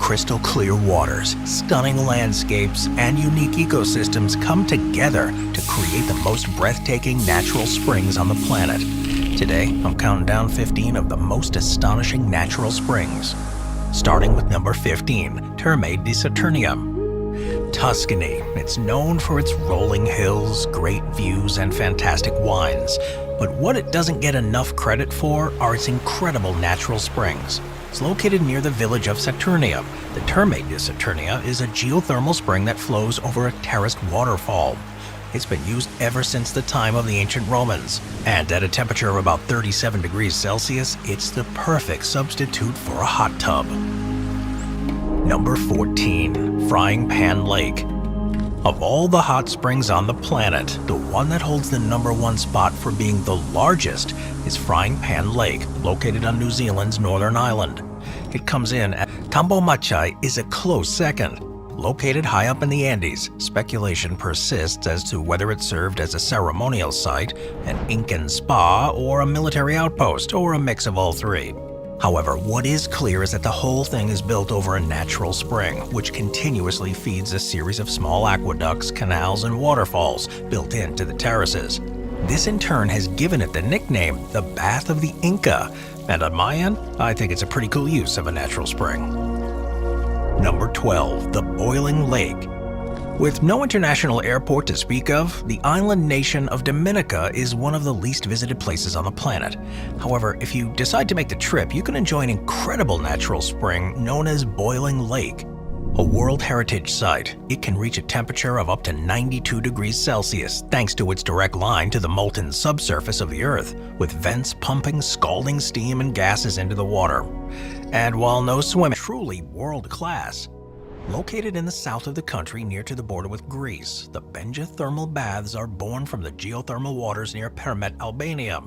crystal clear waters, stunning landscapes, and unique ecosystems come together to create the most breathtaking natural springs on the planet. Today, I'm counting down 15 of the most astonishing natural springs. Starting with number 15, Terme di Saturnium. Tuscany. It's known for its rolling hills, great views, and fantastic wines. But what it doesn't get enough credit for are its incredible natural springs. It's located near the village of Saturnia. The Terme di Saturnia is a geothermal spring that flows over a terraced waterfall. It's been used ever since the time of the ancient Romans, and at a temperature of about 37 degrees Celsius, it's the perfect substitute for a hot tub. Number 14, Frying Pan Lake. Of all the hot springs on the planet, the one that holds the #1 spot for being the largest is Frying Pan Lake, located on New Zealand's Northern Island. It comes in at Tambo Machai is a close second. Located high up in the Andes, speculation persists as to whether it served as a ceremonial site, an Incan spa, or a military outpost, or a mix of all three. However, what is clear is that the whole thing is built over a natural spring, which continuously feeds a series of small aqueducts, canals, and waterfalls built into the terraces. This in turn has given it the nickname, the Bath of the Inca, and on my end, I think it's a pretty cool use of a natural spring. Number 12, the Boiling Lake. With no international airport to speak of, the island nation of Dominica is one of the least visited places on the planet. However, if you decide to make the trip, you can enjoy an incredible natural spring known as Boiling Lake. A World Heritage Site, it can reach a temperature of up to 92 degrees Celsius thanks to its direct line to the molten subsurface of the Earth, with vents pumping scalding steam and gases into the water. And while no swimming, truly world-class. Located in the south of the country near to the border with Greece, the Benja thermal baths are born from the geothermal waters near Permet, Albania.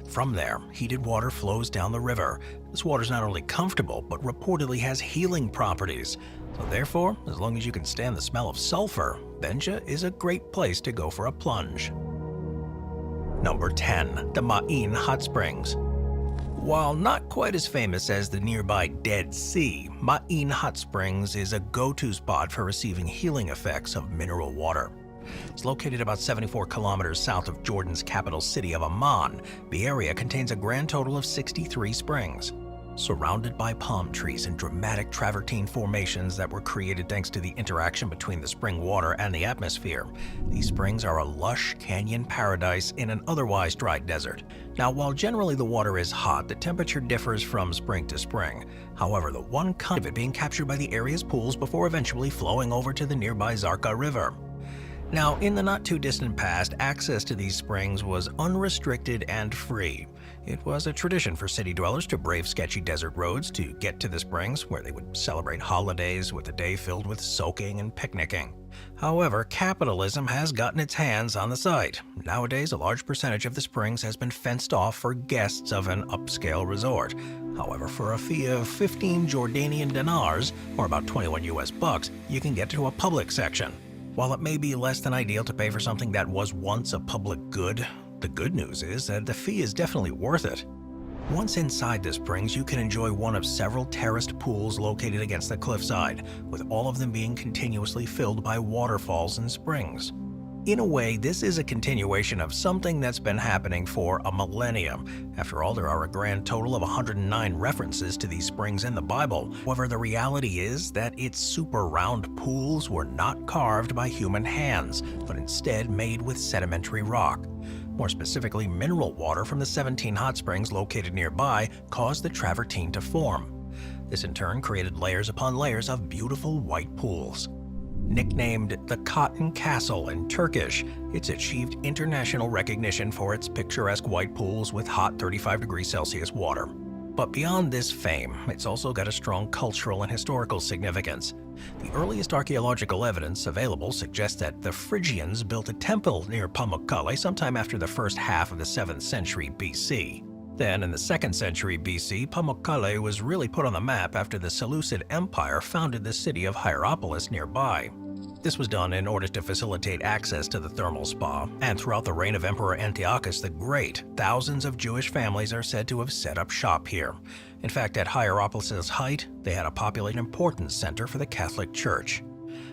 From there, heated water flows down the river. This water is not only comfortable, but reportedly has healing properties. So therefore, as long as you can stand the smell of sulfur, Benja is a great place to go for a plunge. Number 10, the Ma'in Hot Springs. While not quite as famous as the nearby Dead Sea, Ma'in Hot Springs is a go-to spot for receiving healing effects of mineral water. It's located about 74 kilometers south of Jordan's capital city of Amman. The area contains a grand total of 63 springs. Surrounded by palm trees and dramatic travertine formations that were created thanks to the interaction between the spring water and the atmosphere, these springs are a lush canyon paradise in an otherwise dry desert. Now, while generally the water is hot, the temperature differs from spring to spring. However, the one kind of it being captured by the area's pools before eventually flowing over to the nearby Zarqa River. Now, in the not-too-distant past, access to these springs was unrestricted and free. It was a tradition for city dwellers to brave sketchy desert roads to get to the springs, where they would celebrate holidays with a day filled with soaking and picnicking. However, capitalism has gotten its hands on the site. Nowadays, a large percentage of the springs has been fenced off for guests of an upscale resort. However, for a fee of 15 Jordanian dinars, or about 21 US bucks, you can get to a public section. While it may be less than ideal to pay for something that was once a public good, the good news is that the fee is definitely worth it. Once inside the springs, you can enjoy one of several terraced pools located against the cliffside, with all of them being continuously filled by waterfalls and springs. In a way, this is a continuation of something that's been happening for a millennium. After all, there are a grand total of 109 references to these springs in the Bible. However, the reality is that its super round pools were not carved by human hands, but instead made with sedimentary rock. More specifically, mineral water from the 17 hot springs located nearby caused the travertine to form. This in turn created layers upon layers of beautiful white pools. Nicknamed the Cotton Castle in Turkish, it's achieved international recognition for its picturesque white pools with hot 35 degrees Celsius water. But beyond this fame, it's also got a strong cultural and historical significance. The earliest archaeological evidence available suggests that the Phrygians built a temple near Pamukkale sometime after the first half of the 7th century BC. Then, in the 2nd century BC, Pamukkale was really put on the map after the Seleucid Empire founded the city of Hierapolis nearby. This was done in order to facilitate access to the thermal spa, and throughout the reign of Emperor Antiochus the Great, thousands of Jewish families are said to have set up shop here. In fact, at Hierapolis' height, they had a populated important center for the Catholic Church.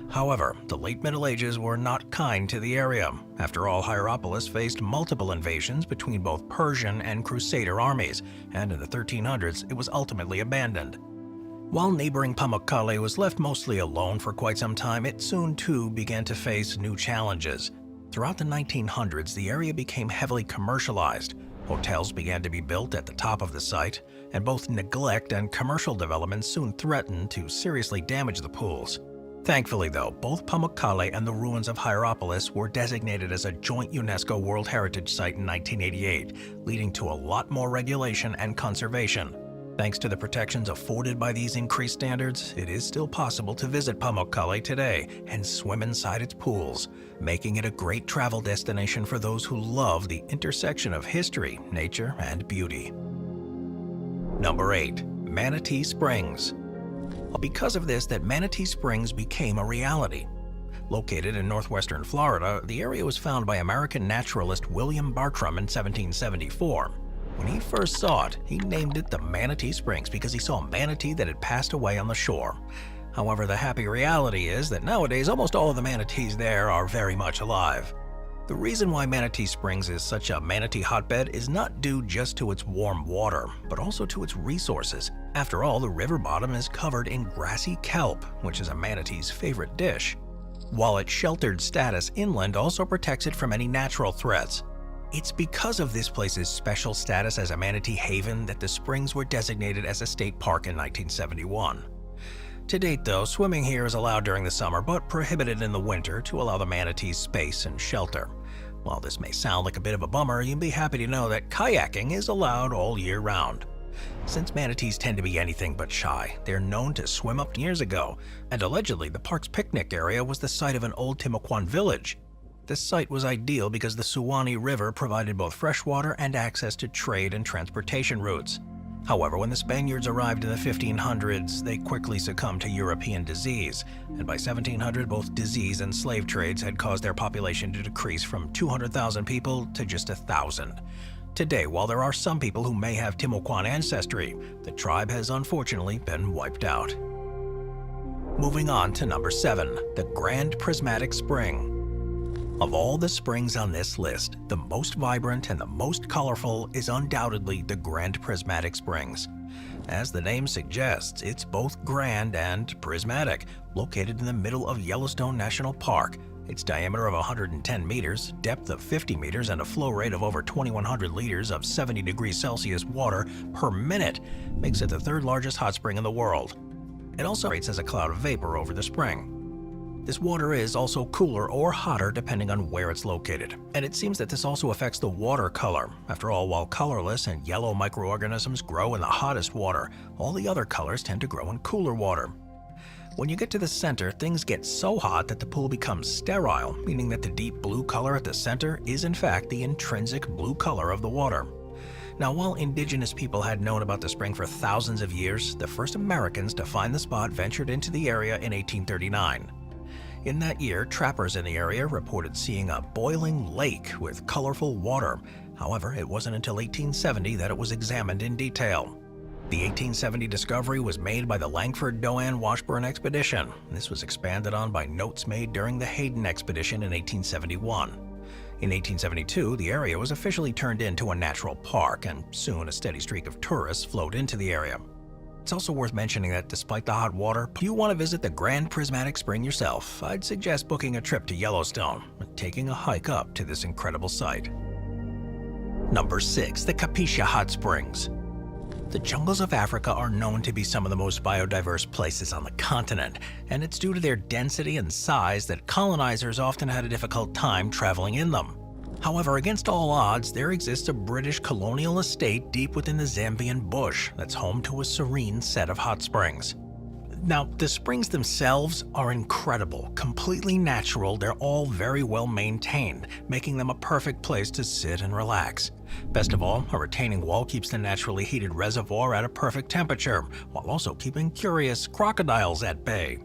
However, the late Middle Ages were not kind to the area. After all, Hierapolis faced multiple invasions between both Persian and Crusader armies, and in the 1300s it was ultimately abandoned. While neighboring Pamukkale was left mostly alone for quite some time, it soon too began to face new challenges. Throughout the 1900s, the area became heavily commercialized. Hotels began to be built at the top of the site, and both neglect and commercial development soon threatened to seriously damage the pools. Thankfully though, both Pamukkale and the ruins of Hierapolis were designated as a joint UNESCO World Heritage Site in 1988, leading to a lot more regulation and conservation. Thanks to the protections afforded by these increased standards, it is still possible to visit Pamukkale today and swim inside its pools, making it a great travel destination for those who love the intersection of history, nature, and beauty. Number 8. Manatee Springs. Because of this, that Manatee Springs became a reality. Located in northwestern Florida, the area was found by American naturalist William Bartram in 1774. When he first saw it, he named it the Manatee Springs because he saw a manatee that had passed away on the shore. However, the happy reality is that nowadays almost all of the manatees there are very much alive. The reason why Manatee Springs is such a manatee hotbed is not due just to its warm water, but also to its resources. After all, the river bottom is covered in grassy kelp, which is a manatee's favorite dish, while its sheltered status inland also protects it from any natural threats. It's because of this place's special status as a manatee haven that the springs were designated as a state park in 1971. To date though, swimming here is allowed during the summer but prohibited in the winter to allow the manatees space and shelter. While this may sound like a bit of a bummer, you'll be happy to know that kayaking is allowed all year round. Since manatees tend to be anything but shy, they're known to swim up years ago, and allegedly the park's picnic area was the site of an old Timucuan village. This site was ideal because the Suwannee River provided both fresh water and access to trade and transportation routes. However, when the Spaniards arrived in the 1500s, they quickly succumbed to European disease, and by 1700 both disease and slave trades had caused their population to decrease from 200,000 people to just 1,000. Today, while there are some people who may have Timucuan ancestry, the tribe has unfortunately been wiped out. Moving on to number 7, the Grand Prismatic Spring. Of all the springs on this list, the most vibrant and the most colorful is undoubtedly the Grand Prismatic Springs. As the name suggests, it's both grand and prismatic, located in the middle of Yellowstone National Park. Its diameter of 110 meters, depth of 50 meters, and a flow rate of over 2,100 liters of 70 degrees Celsius water per minute makes it the third largest hot spring in the world. It also operates as a cloud of vapor over the spring. This water is also cooler or hotter depending on where it's located, and it seems that this also affects the water color. After all, while colorless and yellow microorganisms grow in the hottest water, all the other colors tend to grow in cooler water. When you get to the center, things get so hot that the pool becomes sterile, meaning that the deep blue color at the center is in fact the intrinsic blue color of the water. Now, while indigenous people had known about the spring for thousands of years, the first Americans to find the spot ventured into the area in 1839. In that year, trappers in the area reported seeing a boiling lake with colorful water. However, it wasn't until 1870 that it was examined in detail. The 1870 discovery was made by the Langford-Doan-Washburn expedition. This was expanded on by notes made during the Hayden expedition in 1871. In 1872, the area was officially turned into a natural park, and soon a steady streak of tourists flowed into the area. It's also worth mentioning that despite the hot water, if you want to visit the Grand Prismatic Spring yourself, I'd suggest booking a trip to Yellowstone and taking a hike up to this incredible site. Number 6, the Kapisha Hot Springs. The jungles of Africa are known to be some of the most biodiverse places on the continent, and it's due to their density and size that colonizers often had a difficult time traveling in them. However, against all odds, there exists a British colonial estate deep within the Zambian bush that's home to a serene set of hot springs. Now, the springs themselves are incredible, completely natural. They're all very well maintained, making them a perfect place to sit and relax. Best of all, a retaining wall keeps the naturally heated reservoir at a perfect temperature, while also keeping curious crocodiles at bay.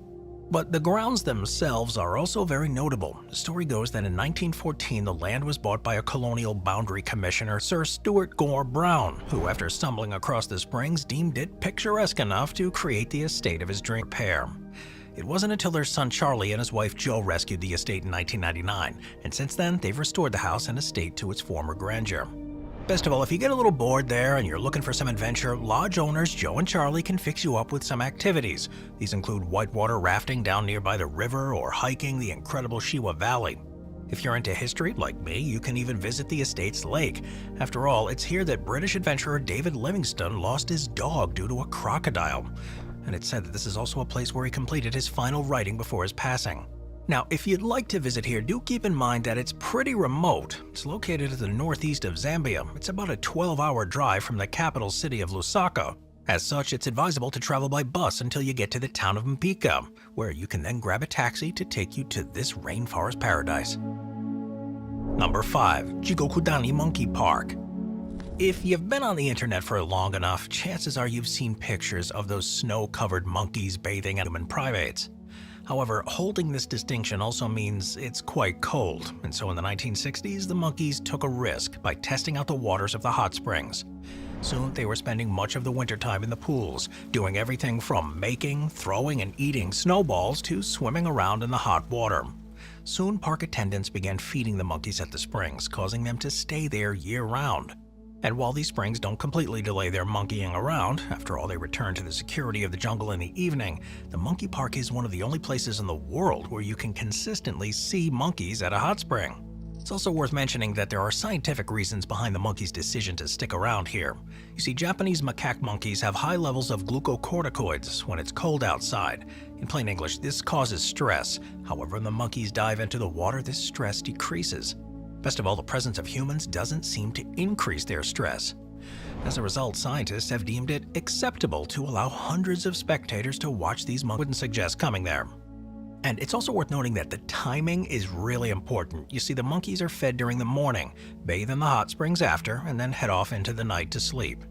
But the grounds themselves are also very notable. The story goes that in 1914 the land was bought by a colonial boundary commissioner, Sir Stewart Gore Brown, who after stumbling across the springs deemed it picturesque enough to create the estate of his dream pair. It wasn't until their son Charlie and his wife Jo rescued the estate in 1999, and since then they've restored the house and estate to its former grandeur. Best of all, if you get a little bored there and you're looking for some adventure, lodge owners Jo and Charlie can fix you up with some activities. These include whitewater rafting down nearby the river or hiking the incredible Shiwa Valley. If you're into history, like me, you can even visit the estate's lake. After all, it's here that British adventurer David Livingstone lost his dog due to a crocodile. And it's said that this is also a place where he completed his final writing before his passing. Now, if you'd like to visit here, do keep in mind that it's pretty remote. It's located at the northeast of Zambia. It's about a 12-hour drive from the capital city of Lusaka. As such, it's advisable to travel by bus until you get to the town of Mpika, where you can then grab a taxi to take you to this rainforest paradise. Number 5. Jigokudani Monkey Park. If you've been on the internet for long enough, chances are you've seen pictures of those snow-covered monkeys bathing at human primates. However, holding this distinction also means it's quite cold, and so in the 1960s, the monkeys took a risk by testing out the waters of the hot springs. Soon, they were spending much of the wintertime in the pools, doing everything from making, throwing, and eating snowballs to swimming around in the hot water. Soon, park attendants began feeding the monkeys at the springs, causing them to stay there year-round. And while these springs don't completely delay their monkeying around, after all they return to the security of the jungle in the evening, the monkey park is one of the only places in the world where you can consistently see monkeys at a hot spring. It's also worth mentioning that there are scientific reasons behind the monkeys' decision to stick around here. You see, Japanese macaque monkeys have high levels of glucocorticoids when it's cold outside. In plain English, this causes stress. However, when the monkeys dive into the water, this stress decreases. Best of all, the presence of humans doesn't seem to increase their stress. As a result, scientists have deemed it acceptable to allow hundreds of spectators to watch these monkeys. Wouldn't suggest coming there. And it's also worth noting that the timing is really important. You see, the monkeys are fed during the morning, bathe in the hot springs after, and then head off into the night to sleep.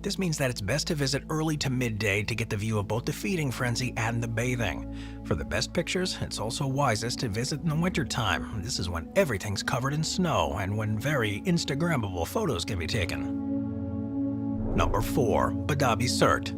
This means that it's best to visit early to midday to get the view of both the feeding frenzy and the bathing. For the best pictures, it's also wisest to visit in the wintertime. This is when everything's covered in snow and when very Instagrammable photos can be taken. Number 4. Badabi Surt.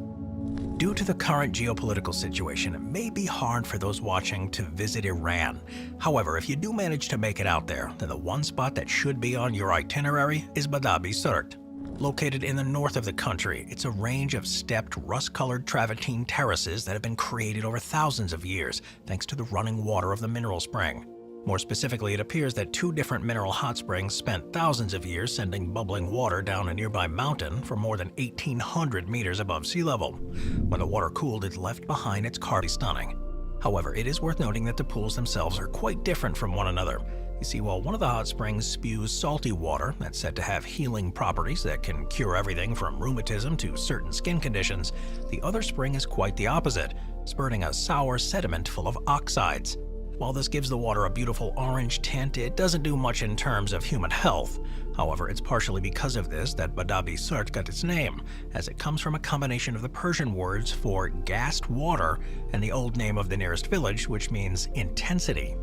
Due to the current geopolitical situation, it may be hard for those watching to visit Iran. However, if you do manage to make it out there, then the one spot that should be on your itinerary is Badabi Surt. Located in the north of the country, it's a range of stepped, rust-colored travertine terraces that have been created over thousands of years, thanks to the running water of the mineral spring. More specifically, it appears that 2 different mineral hot springs spent thousands of years sending bubbling water down a nearby mountain from more than 1,800 meters above sea level. When the water cooled, it left behind its carbon stunning. However, it is worth noting that the pools themselves are quite different from one another. You see, while one of the hot springs spews salty water that's said to have healing properties that can cure everything from rheumatism to certain skin conditions, the other spring is quite the opposite, spurting a sour sediment full of oxides. While this gives the water a beautiful orange tint, it doesn't do much in terms of human health. However, it's partially because of this that Badabi Surt got its name, as it comes from a combination of the Persian words for gassed water and the old name of the nearest village, which means intensity.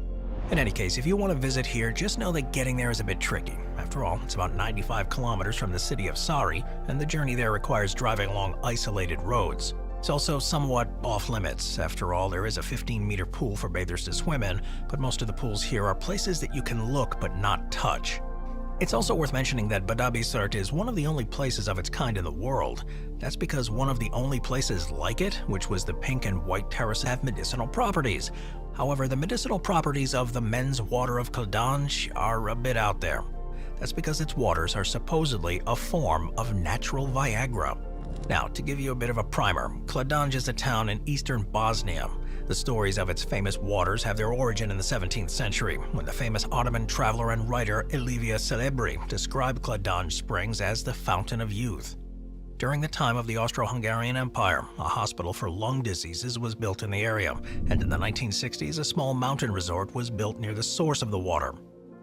In any case, if you want to visit here, just know that getting there is a bit tricky. After all, it's about 95 kilometers from the city of Sari, and the journey there requires driving along isolated roads. It's also somewhat off-limits. After all, there is a 15-meter pool for bathers to swim in, but most of the pools here are places that you can look but not touch. It's also worth mentioning that Badabi Surt is one of the only places of its kind in the world. That's because one of the only places like it, which was the pink and white terrace, have medicinal properties. However, the medicinal properties of the men's water of Kladanj are a bit out there. That's because its waters are supposedly a form of natural Viagra. Now, to give you a bit of a primer, Kladanj is a town in eastern Bosnia. The stories of its famous waters have their origin in the 17th century, when the famous Ottoman traveler and writer Elivia Celebri described Kladanj Springs as the fountain of youth. During the time of the Austro-Hungarian Empire, a hospital for lung diseases was built in the area, and in the 1960s, a small mountain resort was built near the source of the water.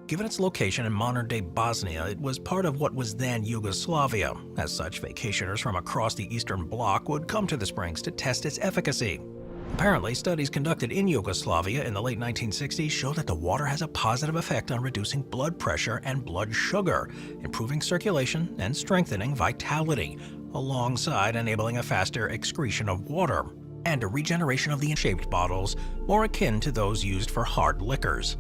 Given its location in modern-day Bosnia, it was part of what was then Yugoslavia. As such, vacationers from across the Eastern Bloc would come to the springs to test its efficacy. Apparently, studies conducted in Yugoslavia in the late 1960s show that the water has a positive effect on reducing blood pressure and blood sugar, improving circulation and strengthening vitality, alongside enabling a faster excretion of water and a regeneration of the shaped bottles, more akin to those used for hard liquors.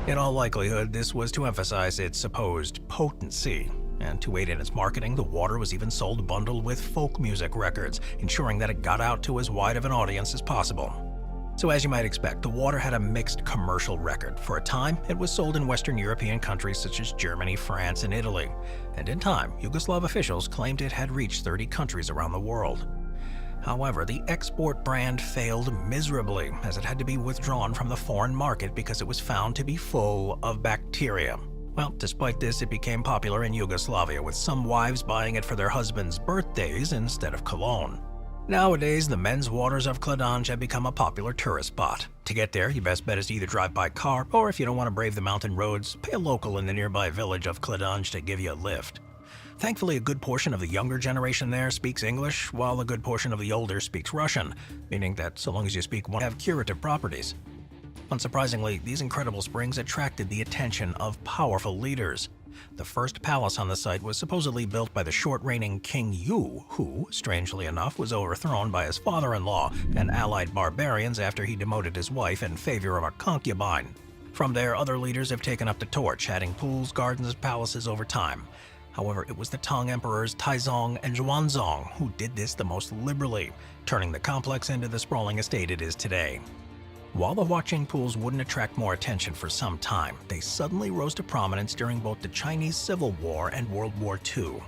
In all likelihood, this was to emphasize its supposed potency, and to aid in its marketing, the water was even sold bundled with folk music records, ensuring that it got out to as wide of an audience as possible. So as you might expect, the water had a mixed commercial record. For a time, it was sold in Western European countries such as Germany, France, and Italy. And in time, Yugoslav officials claimed it had reached 30 countries around the world. However, the export brand failed miserably, as it had to be withdrawn from the foreign market because it was found to be full of bacteria. Well, despite this, it became popular in Yugoslavia, with some wives buying it for their husbands' birthdays instead of cologne. Nowadays, the men's waters of Kladanj have become a popular tourist spot. To get there, your best bet is to either drive by car, or if you don't want to brave the mountain roads, pay a local in the nearby village of Kladanj to give you a lift. Thankfully, a good portion of the younger generation there speaks English, while a good portion of the older speaks Russian, meaning that so long as you speak one, have curative properties. Unsurprisingly, these incredible springs attracted the attention of powerful leaders. The first palace on the site was supposedly built by the short-reigning King Yu, who, strangely enough, was overthrown by his father-in-law and allied barbarians after he demoted his wife in favor of a concubine. From there, other leaders have taken up the torch, adding pools, gardens, and palaces over time. However, it was the Tang emperors Taizong and Xuanzong who did this the most liberally, turning the complex into the sprawling estate it is today. While the watching pools wouldn't attract more attention for some time, they suddenly rose to prominence during both the Chinese Civil War and World War II.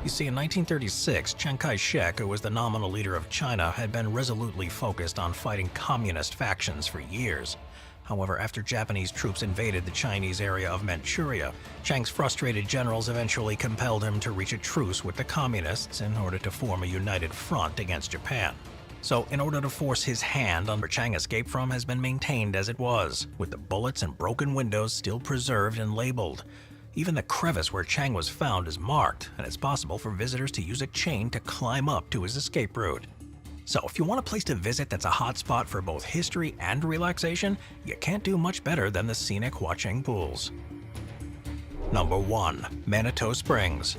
You see, in 1936, Chiang Kai-shek, who was the nominal leader of China, had been resolutely focused on fighting communist factions for years. However, after Japanese troops invaded the Chinese area of Manchuria, Chiang's frustrated generals eventually compelled him to reach a truce with the communists in order to form a united front against Japan. So, in order to force his hand on where Chiang escaped from has been maintained as it was, with the bullets and broken windows still preserved and labeled. Even the crevice where Chiang was found is marked, and it's possible for visitors to use a chain to climb up to his escape route. So if you want a place to visit that's a hotspot for both history and relaxation, you can't do much better than the scenic Huacheng pools. Number 1. Manitou Springs.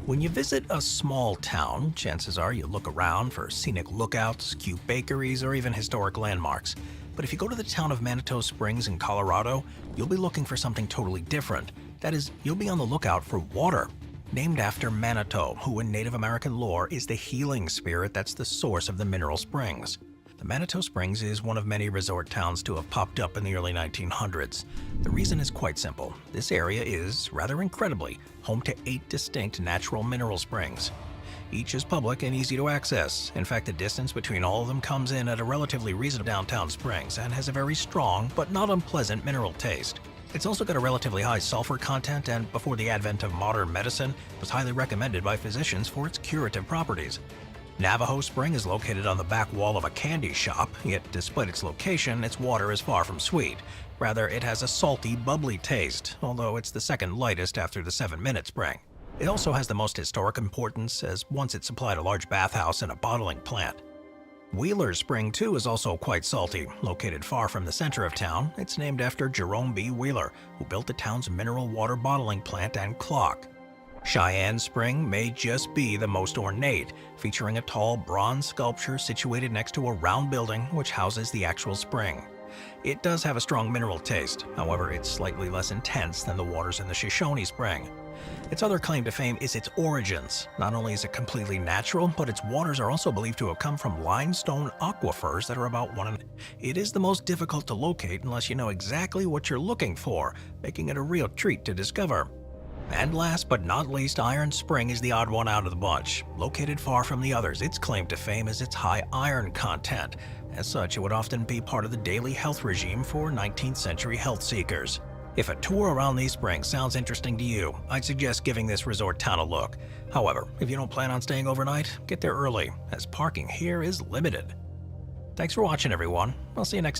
When you visit a small town, chances are you look around for scenic lookouts, cute bakeries, or even historic landmarks. But if you go to the town of Manitou Springs in Colorado, you'll be looking for something totally different. That is, you'll be on the lookout for water. Named after Manitou, who in Native American lore is the healing spirit that's the source of the mineral springs. The Manitou Springs is one of many resort towns to have popped up in the early 1900s. The reason is quite simple. This area is, rather incredibly, home to 8 distinct natural mineral springs. Each is public and easy to access. In fact, the distance between all of them comes in at a relatively reasonable downtown Springs and has a very strong but not unpleasant mineral taste. It's also got a relatively high sulfur content and, before the advent of modern medicine, was highly recommended by physicians for its curative properties. Navajo Spring is located on the back wall of a candy shop, yet despite its location, its water is far from sweet. Rather, it has a salty, bubbly taste, although it's the second lightest after the 7-Minute Spring. It also has the most historic importance, as once it supplied a large bathhouse and a bottling plant. Wheeler Spring, too, is also quite salty. Located far from the center of town, it's named after Jerome B. Wheeler, who built the town's mineral water bottling plant and clock. Cheyenne Spring may just be the most ornate, featuring a tall bronze sculpture situated next to a round building which houses the actual spring. It does have a strong mineral taste, however it's slightly less intense than the waters in the Shoshone Spring. Its other claim to fame is its origins. Not only is it completely natural, but its waters are also believed to have come from limestone aquifers that are about 1. It is the most difficult to locate unless you know exactly what you're looking for, making it a real treat to discover. And last but not least, Iron Spring is the odd one out of the bunch. Located far from the others, its claim to fame is its high iron content. As such, it would often be part of the daily health regime for 19th century health seekers. If a tour around these springs sounds interesting to you, I'd suggest giving this resort town a look. However, if you don't plan on staying overnight, get there early, as parking here is limited. Thanks for watching, everyone. I'll see you next time.